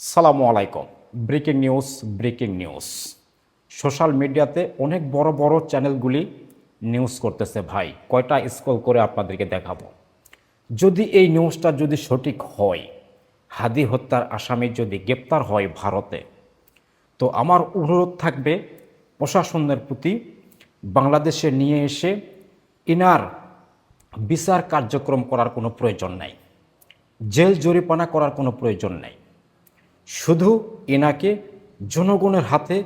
সালামু আলাইকুম। Breaking news. Social মিডিয়াতে অনেক বড় বড় চ্যানেলগুলি নিউজ করতেছে ভাই, কয়টা স্ক্রল করে আপনাদেরকে দেখাবো। যদি এই নিউজটা যদি সঠিক হয়, হাদি হত্যার আসামি যদি গ্রেপ্তার হয় ভারতে, তো আমার অনুরোধ থাকবে প্রশাসনের প্রতি, বাংলাদেশে নিয়ে এসে ইনার বিচার কার্যক্রম করার কোনো প্রয়োজন নাই, জেল জরিমানা করার কোনো প্রয়োজন নাই। শুধু এনাকে জনগণের হাতে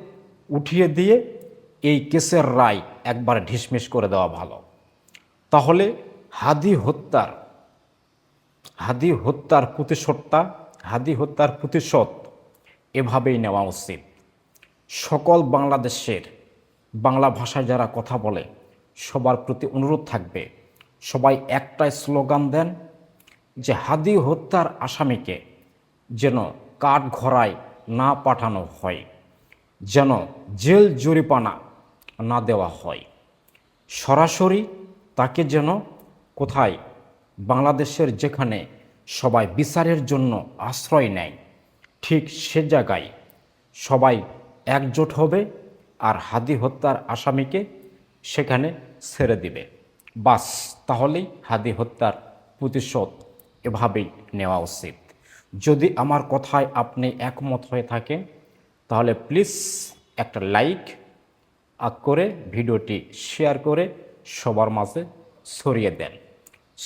উঠিয়ে দিয়ে এই কেসের রায় একবার ঢিসমিস করে দেওয়া ভালো। তাহলে হাদি হত্যার প্রতিশোধ এভাবেই নেওয়া উচিত। সকল বাংলাদেশের বাংলা ভাষায় যারা কথা বলে সবার প্রতি অনুরোধ থাকবে, সবাই একটাই স্লোগান দেন যে হাদি হত্যার আসামিকে যেন কাঠগড়ায় না পাঠানো হয়, যেন জেল জরিমানা না দেওয়া হয়, সরাসরি তাকে যেন কোথায় বাংলাদেশের যেখানে সবাই বিচারের জন্য আশ্রয় নেয়, ঠিক সে জায়গায় সবাই একজোট হবে আর হাদি হত্যার আসামিকে সেখানে ছেড়ে দিবে। বাস, তাহলেই হাদি হত্যার প্রতিশোধ এভাবেই নেওয়া উচিত। যদি আমার কথায় আপনি একমত হয়ে থাকেন তাহলে প্লিজ একটা লাইক করে ভিডিওটি শেয়ার করে সবার মাঝে ছড়িয়ে দেন।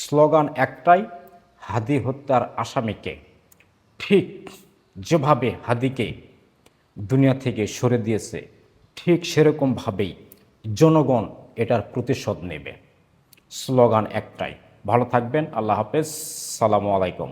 স্লোগান একটাই, হাদি হত্যার আসামিকে ঠিক যেভাবে হাদিকে দুনিয়া থেকে সরে দিয়েছে, ঠিক সেরকমভাবেই জনগণ এটার প্রতিশোধ নেবে। স্লোগান একটাই। ভালো থাকবেন। আল্লাহ হাফেজ। সালামু আলাইকুম।